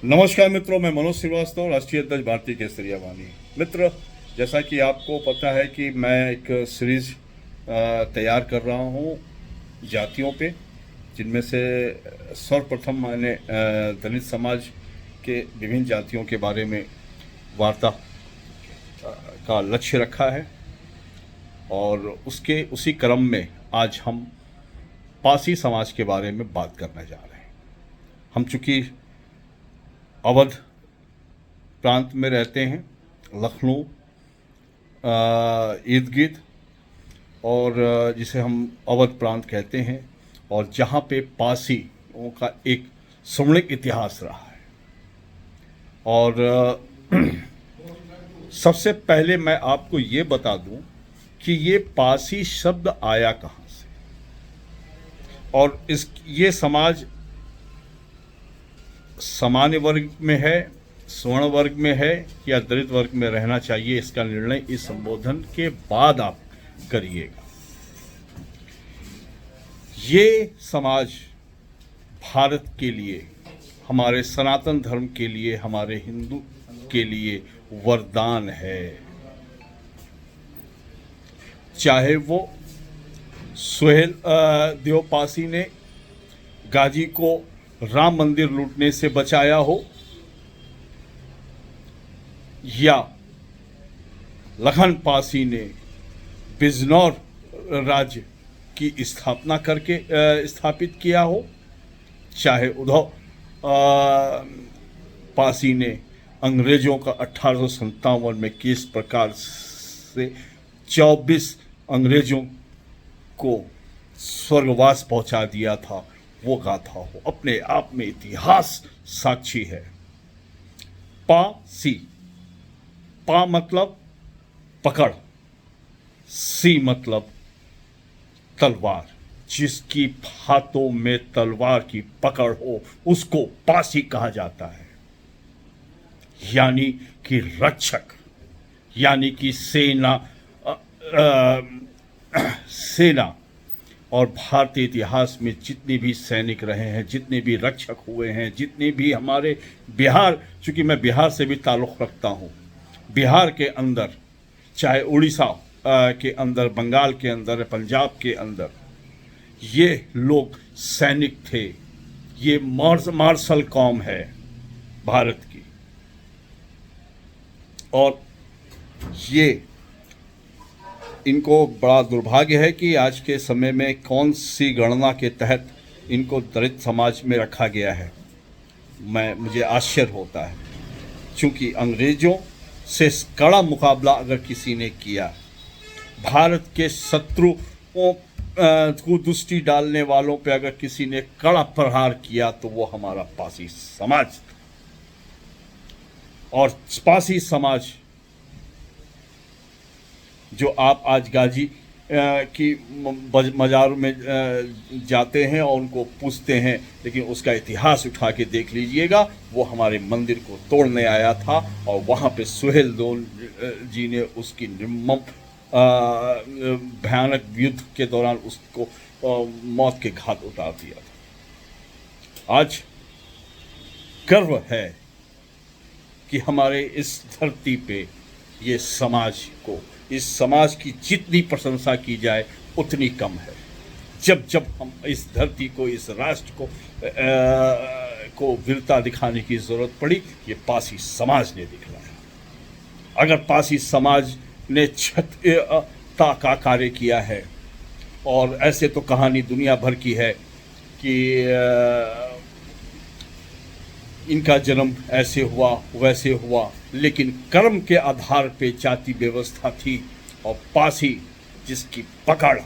नमस्कार मित्रों, मैं मनोज श्रीवास्तव, राष्ट्रीय अध्यक्ष भारतीय केसरिया वाणी। मित्र, जैसा कि आपको पता है कि मैं एक सीरीज तैयार कर रहा हूँ जातियों पे, जिनमें से सर्वप्रथम मैंने दलित समाज के विभिन्न जातियों के बारे में वार्ता का लक्ष्य रखा है और उसी क्रम में आज हम पासी समाज के बारे में बात करने जा रहे हैं। हम चूँकि अवध प्रांत में रहते हैं, लखनऊ, इर्द गिर्द, और जिसे हम अवध प्रांत कहते हैं, और जहाँ पे पासियों का एक स्वर्णिम इतिहास रहा है। और सबसे पहले मैं आपको ये बता दूं कि ये पासी शब्द आया कहाँ से, और ये समाज सामान्य वर्ग में है, स्वर्ण वर्ग में है या दलित वर्ग में रहना चाहिए, इसका निर्णय इस संबोधन के बाद आप करिएगा। ये समाज भारत के लिए, हमारे सनातन धर्म के लिए, हमारे हिंदू के लिए वरदान है। चाहे वो सुहेल देव पासी ने गाजी को राम मंदिर लूटने से बचाया हो, या लखन पासी ने बिजनौर राज्य की स्थापना करके स्थापित किया हो, चाहे उद्धव पासी ने अंग्रेजों का 1857 में किस प्रकार से 24 अंग्रेजों को स्वर्गवास पहुंचा दिया था, वो गाथा हो, अपने आप में इतिहास साक्षी है। पासी, पा मतलब पकड़, सी मतलब तलवार। जिसकी हाथों में तलवार की पकड़ हो उसको पासी कहा जाता है, यानी कि रक्षक, यानी कि सेना। और भारतीय इतिहास में जितने भी सैनिक रहे हैं, जितने भी रक्षक हुए हैं, जितने भी हमारे बिहार, चूँकि मैं बिहार से भी ताल्लुक़ रखता हूँ, बिहार के अंदर, चाहे उड़ीसा के अंदर, बंगाल के अंदर, पंजाब के अंदर, ये लोग सैनिक थे। ये मार्शल कौम है भारत की। और ये इनको बड़ा दुर्भाग्य है कि आज के समय में कौन सी गणना के तहत इनको दलित समाज में रखा गया है। मुझे आश्चर्य होता है, क्योंकि अंग्रेज़ों से कड़ा मुकाबला अगर किसी ने किया, भारत के शत्रुओं को दृष्टि डालने वालों पे अगर किसी ने कड़ा प्रहार किया, तो वो हमारा पासी समाज था। और पासी समाज जो आप आज गाजी की मज़ारों में जाते हैं और उनको पूछते हैं, लेकिन उसका इतिहास उठा के देख लीजिएगा, वो हमारे मंदिर को तोड़ने आया था और वहाँ पे सुहेल देव जी ने उसकी निर्मम भयानक युद्ध के दौरान उसको मौत के घाट उतार दिया था। आज गर्व है कि हमारे इस धरती पे ये समाज को, इस समाज की जितनी प्रशंसा की जाए उतनी कम है। जब जब हम इस धरती को, इस राष्ट्र को वीरता दिखाने की ज़रूरत पड़ी, ये पासी समाज ने दिखलाया। अगर पासी समाज ने छत्रता का कार्य किया है, और ऐसे तो कहानी दुनिया भर की है कि इनका जन्म ऐसे हुआ वैसे हुआ, लेकिन कर्म के आधार पे जाति व्यवस्था थी। और पासी, जिसकी पकड़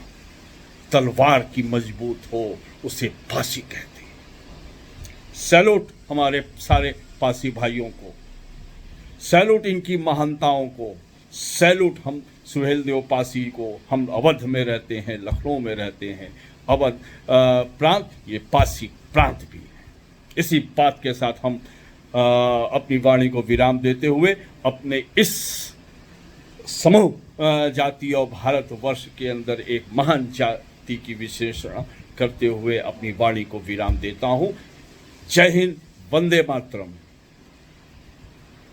तलवार की मजबूत हो, उसे पासी कहते हैं। सैल्यूट हमारे सारे पासी भाइयों को, सैल्यूट इनकी महानताओं को, सैल्यूट हम सुहेल देव पासी को। हम अवध में रहते हैं, लखनऊ में रहते हैं, अवध प्रांत ये पासी प्रांत भी है। इसी बात के साथ हम अपनी वाणी को विराम देते हुए अपने इस समूह जाति और भारतवर्ष के अंदर एक महान जाति की विशेषण करते हुए अपनी वाणी को विराम देता हूँ। जय हिंद, वंदे मातरम।